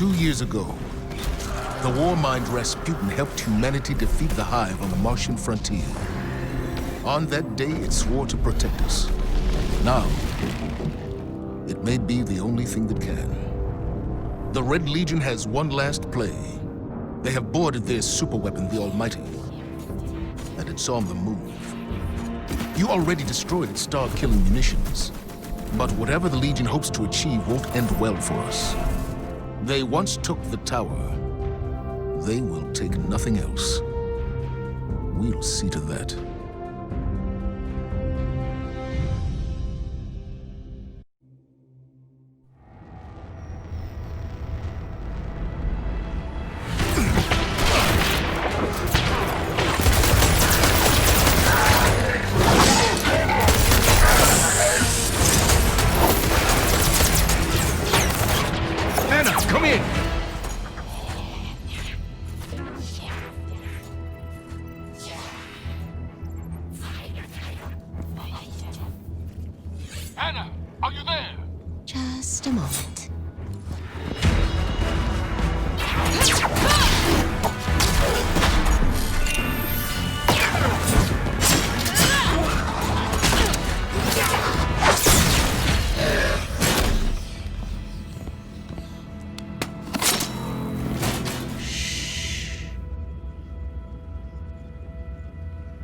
2 years ago, the war-mind Rasputin helped humanity defeat the Hive on the Martian frontier. On that day, it swore to protect us. Now, it may be the only thing that can. The Red Legion has one last play. They have boarded their superweapon, the Almighty, and it's on the move. You already destroyed its star-killing munitions, but whatever the Legion hopes to achieve won't end well for us. They once took the tower. They will take nothing else. We'll see to that. Come in! Anna, are you there? Just a moment.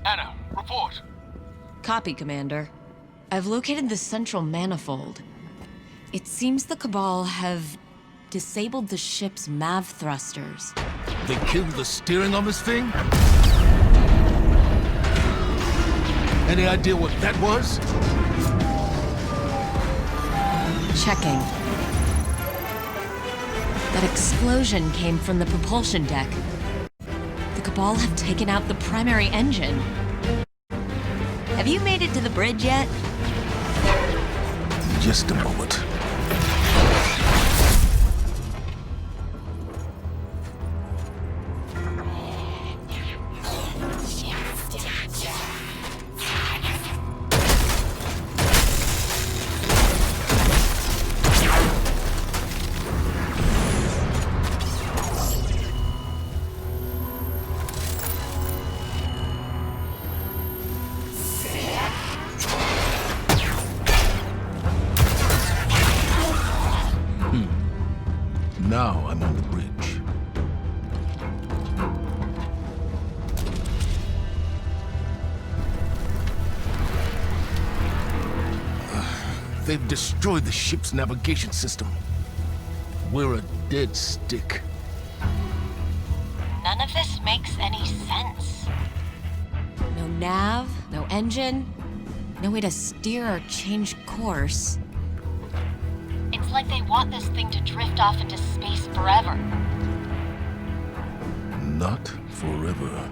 Anna, report. Copy, Commander. I've located the central manifold. It seems the Cabal have disabled the ship's MAV thrusters. They killed the steering on this thing? Any idea what that was? Checking. That explosion came from the propulsion deck. The Cabal have taken out the primary engine. Have you made it to the bridge yet? Just a moment. Now I'm on the bridge. They've destroyed the ship's navigation system. We're a dead stick. None of this makes any sense. No nav, no engine, no way to steer or change course. It's like they want this thing to drift off into space forever. Not forever.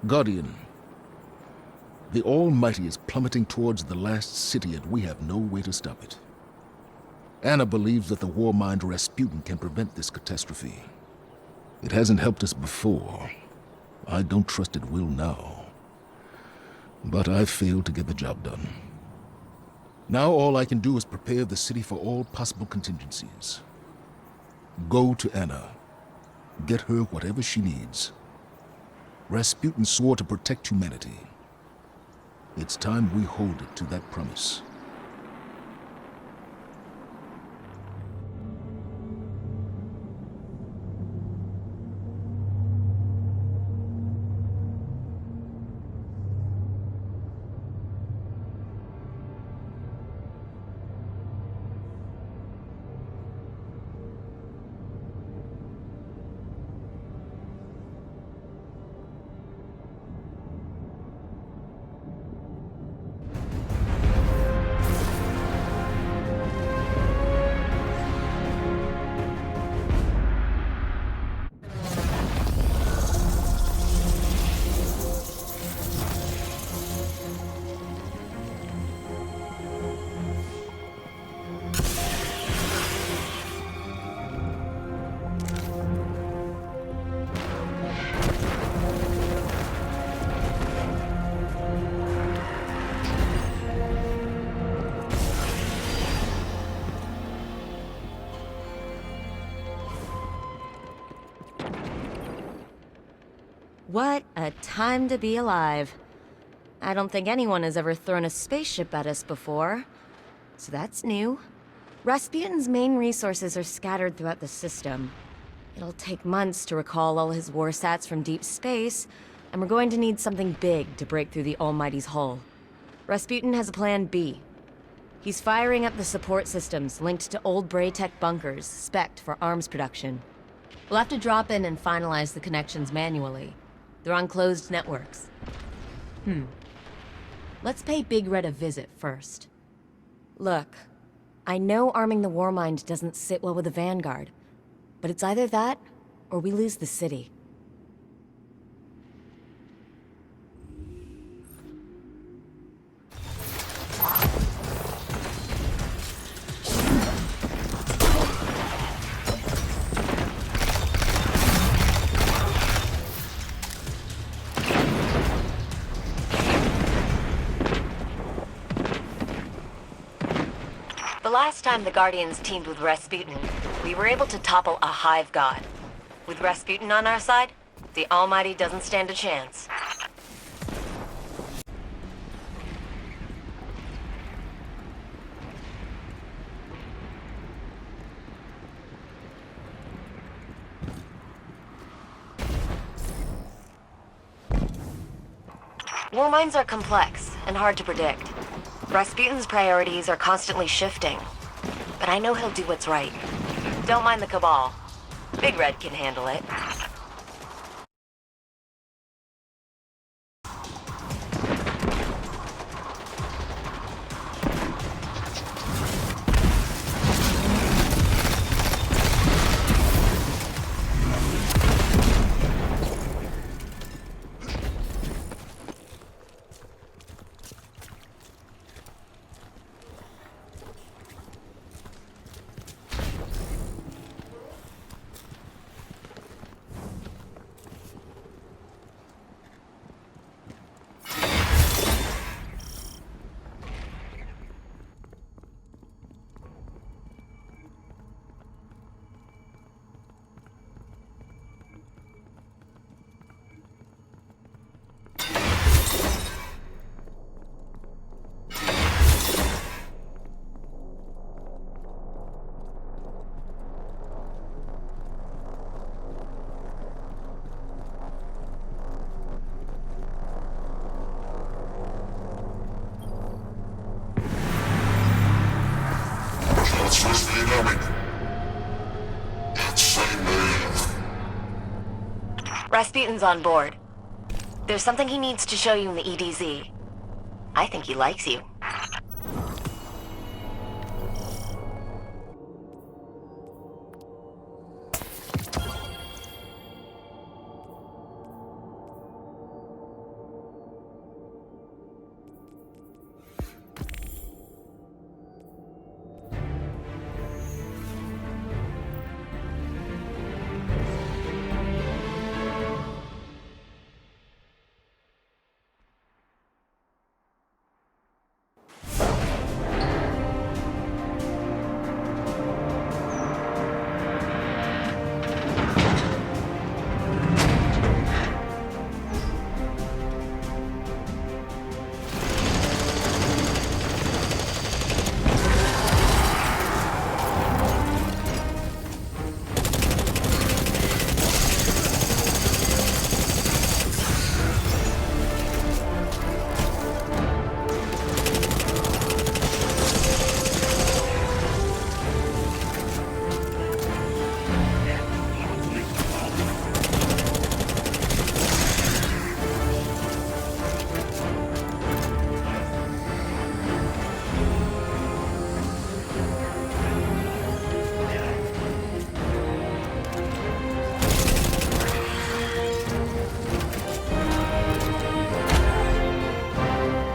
Guardian, the Almighty is plummeting towards the last city and we have no way to stop it. Anna believes that the war-mind Rasputin can prevent this catastrophe. It hasn't helped us before. I don't trust it will now. But I failed to get the job done. Now all I can do is prepare the city for all possible contingencies. Go to Anna. Get her whatever she needs. Rasputin swore to protect humanity. It's time we hold it to that promise. What a time to be alive. I don't think anyone has ever thrown a spaceship at us before. So that's new. Rasputin's main resources are scattered throughout the system. It'll take months to recall all his warsats from deep space, and we're going to need something big to break through the Almighty's hull. Rasputin has a plan B. He's firing up the support systems linked to old Braytech bunkers, spec'd for arms production. We'll have to drop in and finalize the connections manually. They're on closed networks. Let's pay Big Red a visit first. Look, I know arming the Warmind doesn't sit well with the Vanguard, but it's either that, or we lose the city. The last time the Guardians teamed with Rasputin, we were able to topple a hive god. With Rasputin on our side, the Almighty doesn't stand a chance. War mines are complex and hard to predict. Rasputin's priorities are constantly shifting, but I know he'll do what's right. Don't mind the Cabal. Big Red can handle it. Rasputin's on board. There's something he needs to show you in the EDZ. I think he likes you.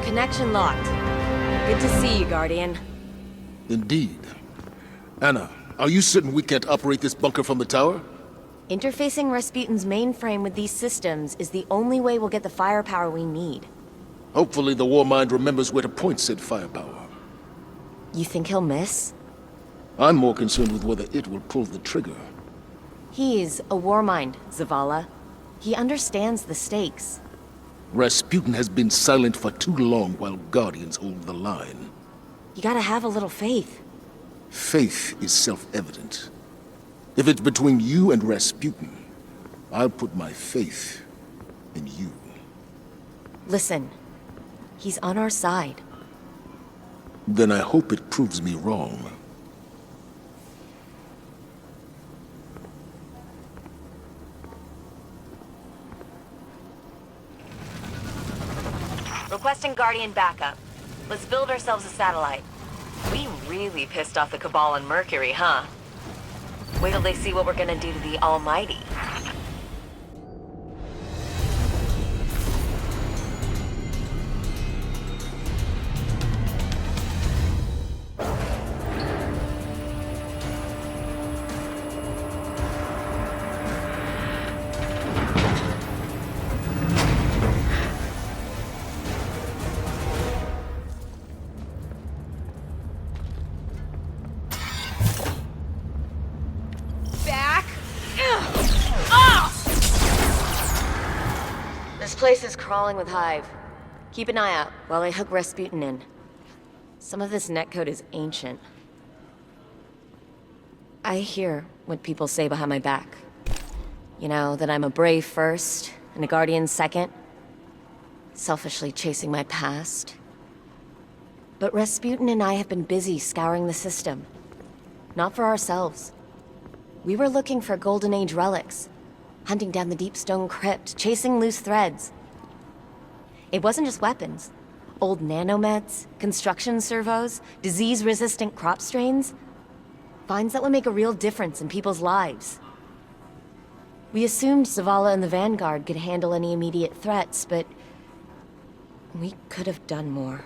Connection locked. Good to see you, Guardian. Indeed. Anna, are you certain we can't operate this bunker from the tower? Interfacing Rasputin's mainframe with these systems is the only way we'll get the firepower we need. Hopefully the Warmind remembers where to point said firepower. You think he'll miss? I'm more concerned with whether it will pull the trigger. He's a Warmind, Zavala. He understands the stakes. Rasputin has been silent for too long while Guardians hold the line. You gotta have a little faith. Faith is self-evident. If it's between you and Rasputin, I'll put my faith in you. Listen, he's on our side. Then I hope it proves me wrong. Requesting Guardian backup. Let's build ourselves a satellite. We really pissed off the Cabal on Mercury, huh? Wait till they see what we're gonna do to the Almighty. This place is crawling with Hive. Keep an eye out while I hook Rasputin in. Some of this netcode is ancient. I hear what people say behind my back. You know, that I'm a brave first, and a guardian second. Selfishly chasing my past. But Rasputin and I have been busy scouring the system. Not for ourselves. We were looking for Golden Age relics. Hunting down the deep stone crypt, chasing loose threads. It wasn't just weapons. Old nanomeds, construction servos, disease-resistant crop strains. Finds that would make a real difference in people's lives. We assumed Zavala and the Vanguard could handle any immediate threats, but we could have done more.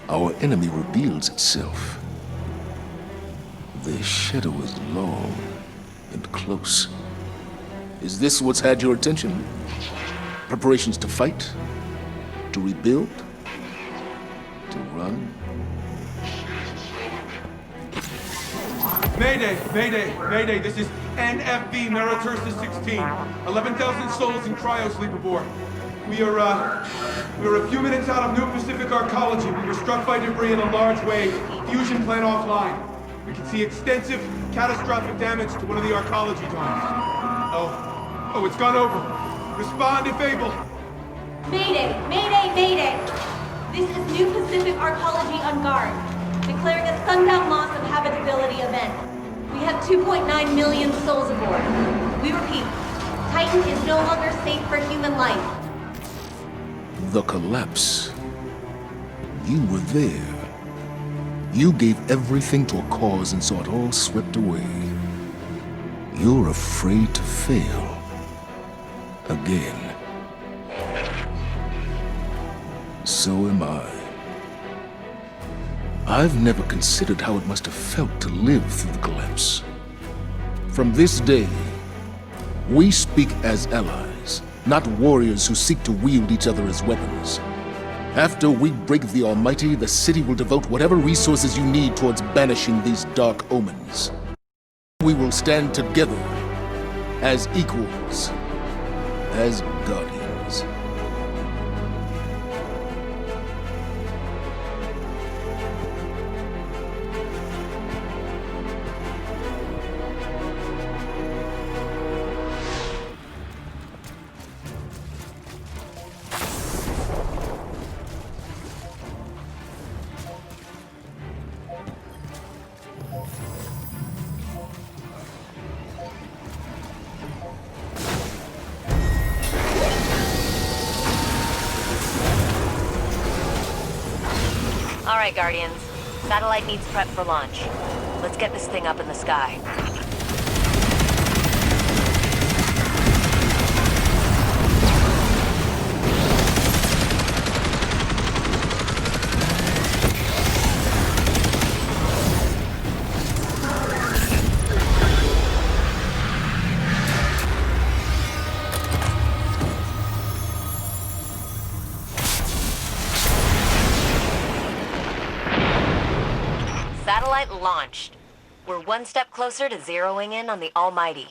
Our enemy reveals itself. Their shadow is long and close. Is this what's had your attention? Preparations to fight? To rebuild? To run? Mayday! Mayday! Mayday! This is NFB Meritursa 16. 11,000 souls in cryo-sleep aboard. We're a few minutes out of New Pacific Arcology. We were struck by debris in a large wave. Fusion plant offline. We can see extensive, catastrophic damage to one of the arcology domes. Oh, it's gone over. Respond if able. Mayday! Mayday! Mayday! This is New Pacific Arcology on guard. Declaring a sundown loss of habitability event. We have 2.9 million souls aboard. We repeat, Titan is no longer safe for human life. The collapse. You were there. You gave everything to a cause and saw it all swept away. You're afraid to fail. Again. So am I. I've never considered how it must have felt to live through the collapse. From this day, we speak as allies, not warriors who seek to wield each other as weapons. After we break the Almighty, the city will devote whatever resources you need towards banishing these dark omens. We will stand together as equals, as guardians. All right, Guardians. Satellite needs prep for launch. Let's get this thing up in the sky. satellite launched. We're one step closer to zeroing in on the Almighty.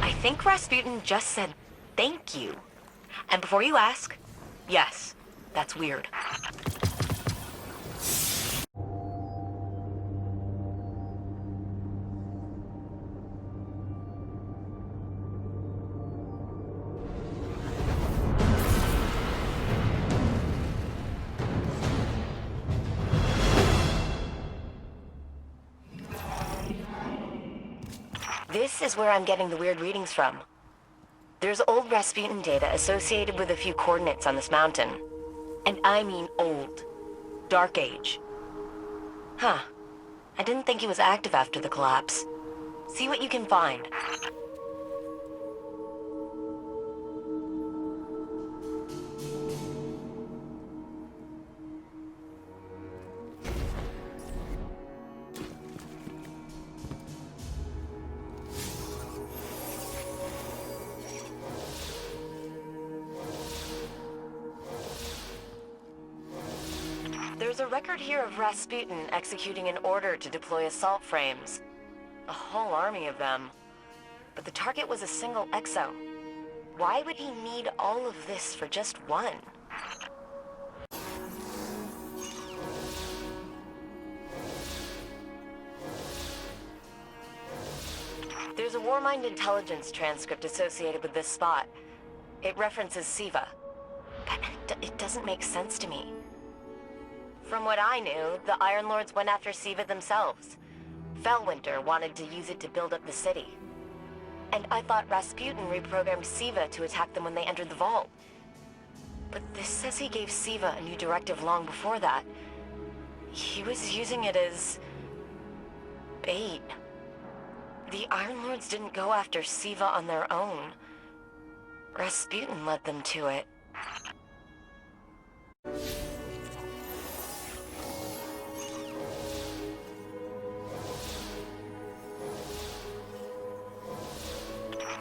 I think Rasputin just said thank you. And before you ask, yes, that's weird. This is where I'm getting the weird readings from. There's old Rasputin data associated with a few coordinates on this mountain. And I mean old. Dark Age. Huh. I didn't think he was active after the collapse. See what you can find. There's a record here of Rasputin executing an order to deploy assault frames. A whole army of them. But the target was a single exo. Why would he need all of this for just one? There's a Warmind intelligence transcript associated with this spot. It references Siva. But it doesn't make sense to me. From what I knew, the Iron Lords went after Siva themselves. Fellwinter wanted to use it to build up the city. And I thought Rasputin reprogrammed Siva to attack them when they entered the vault. But this says he gave Siva a new directive long before that. He was using it as bait. The Iron Lords didn't go after Siva on their own. Rasputin led them to it.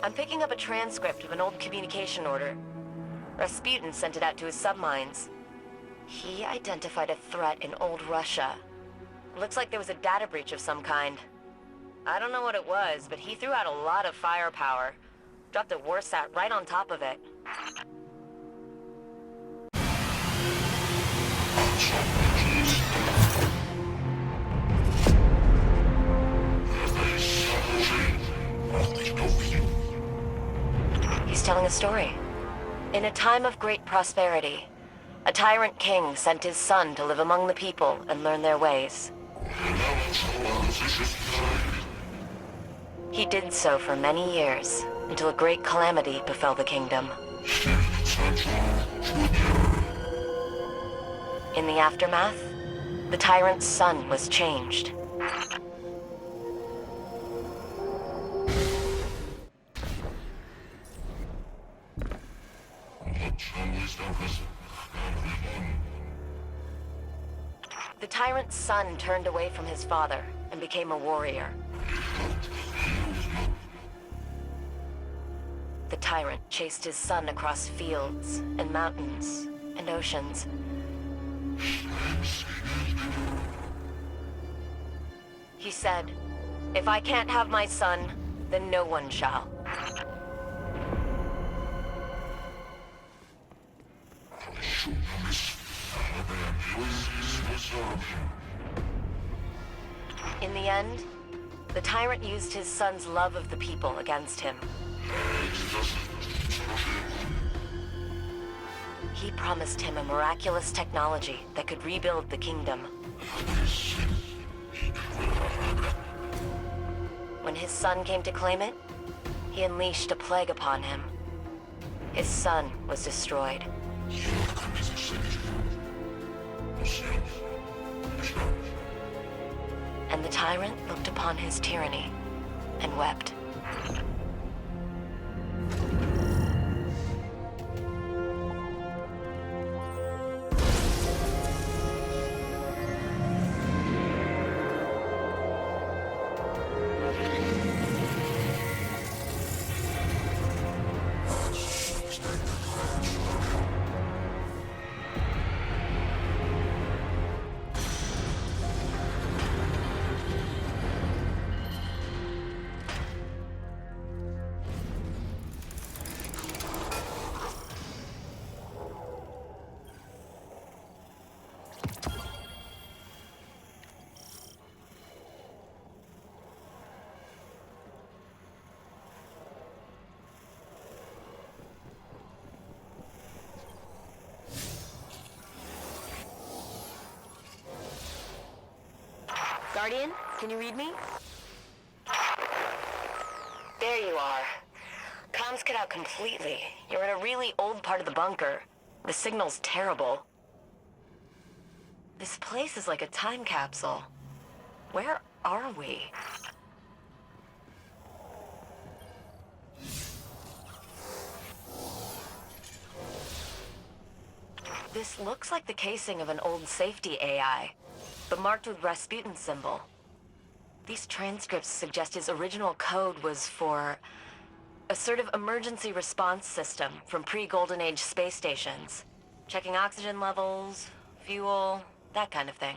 I'm picking up a transcript of an old communication order. Rasputin sent it out to his submines. He identified a threat in old Russia. Looks like there was a data breach of some kind. I don't know what it was, but he threw out a lot of firepower. Dropped a warsat right on top of it. He's telling a story. In a time of great prosperity, a tyrant king sent his son to live among the people and learn their ways. He did so for many years, until a great calamity befell the kingdom. In the aftermath, the tyrant's son was changed. The tyrant's son turned away from his father and became a warrior. The tyrant chased his son across fields and mountains and oceans. He said, "If I can't have my son, then no one shall." In the end, the tyrant used his son's love of the people against him. He promised him a miraculous technology that could rebuild the kingdom. When his son came to claim it, he unleashed a plague upon him. His son was destroyed. And the tyrant looked upon his tyranny and wept. Guardian, can you read me? There you are. Comms cut out completely. You're in a really old part of the bunker. The signal's terrible. This place is like a time capsule. Where are we? This looks like the casing of an old safety AI, but marked with Rasputin's symbol. These transcripts suggest his original code was for a sort of emergency response system from pre-Golden Age space stations. Checking oxygen levels, fuel, that kind of thing.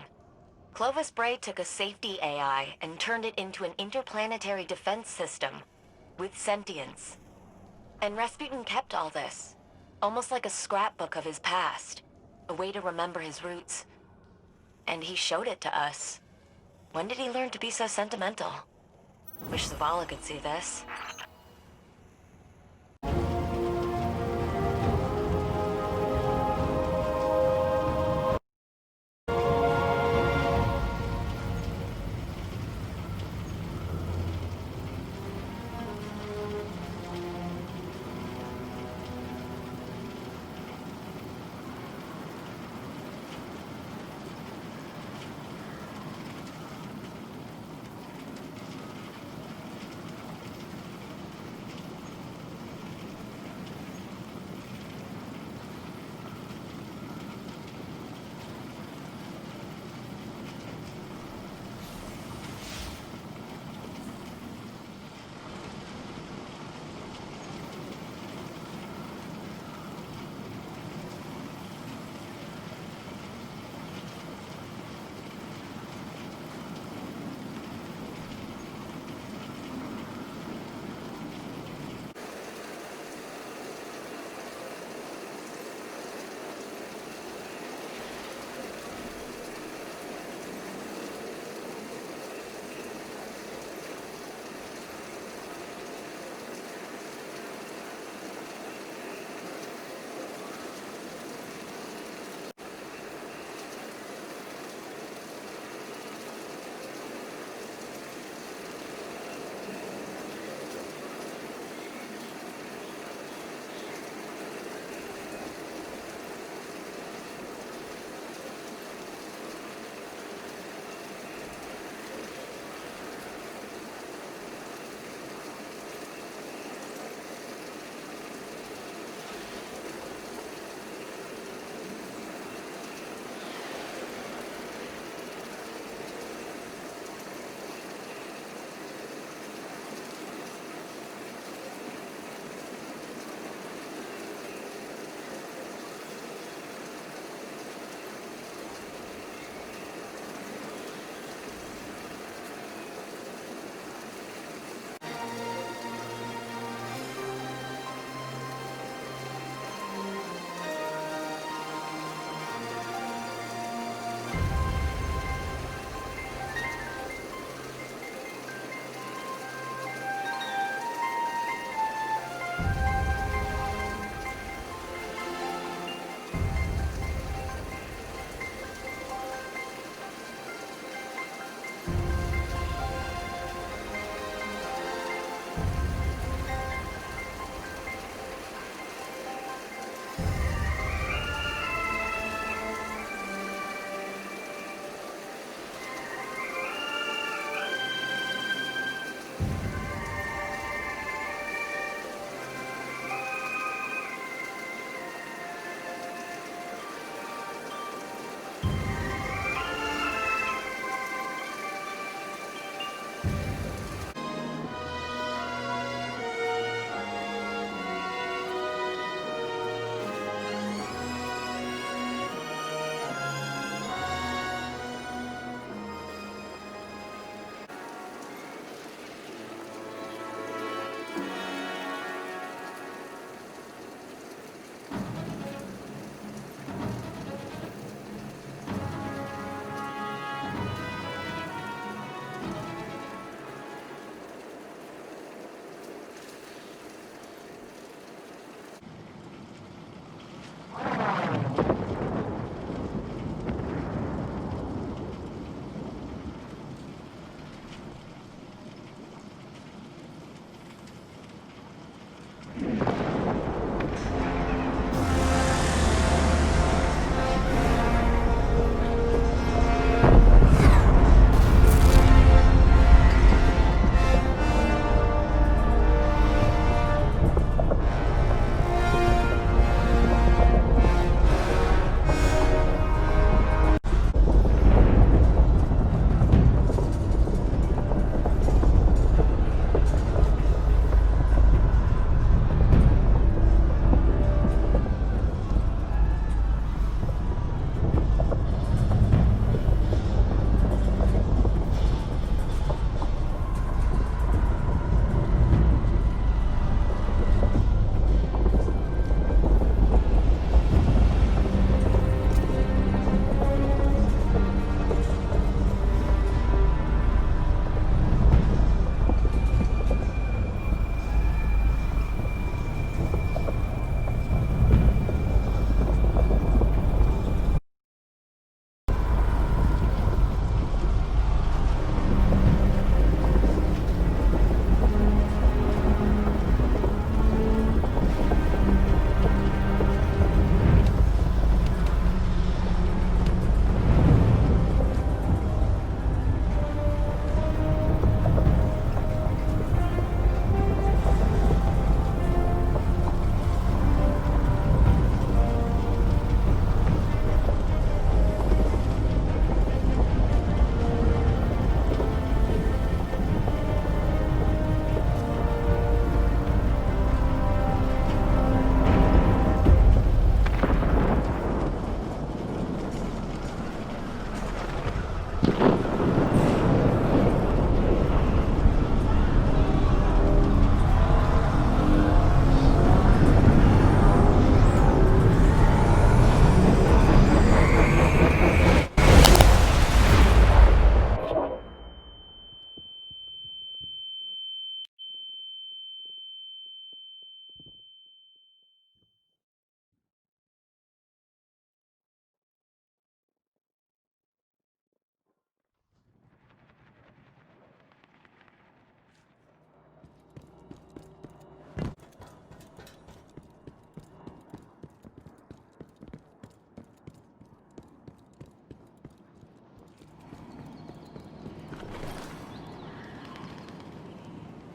Clovis Bray took a safety AI and turned it into an interplanetary defense system with sentience. And Rasputin kept all this, almost like a scrapbook of his past, a way to remember his roots. And he showed it to us. When did he learn to be so sentimental? Wish Zavala could see this.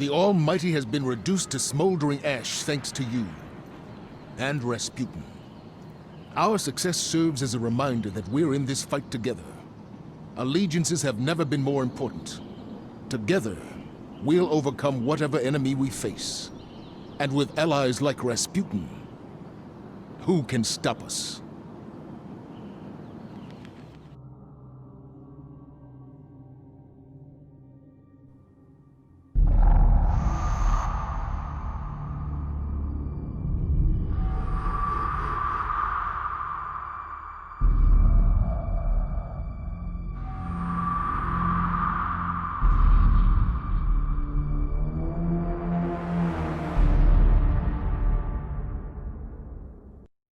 The Almighty has been reduced to smoldering ash thanks to you. And Rasputin. Our success serves as a reminder that we're in this fight together. Allegiances have never been more important. Together, we'll overcome whatever enemy we face. And with allies like Rasputin, who can stop us?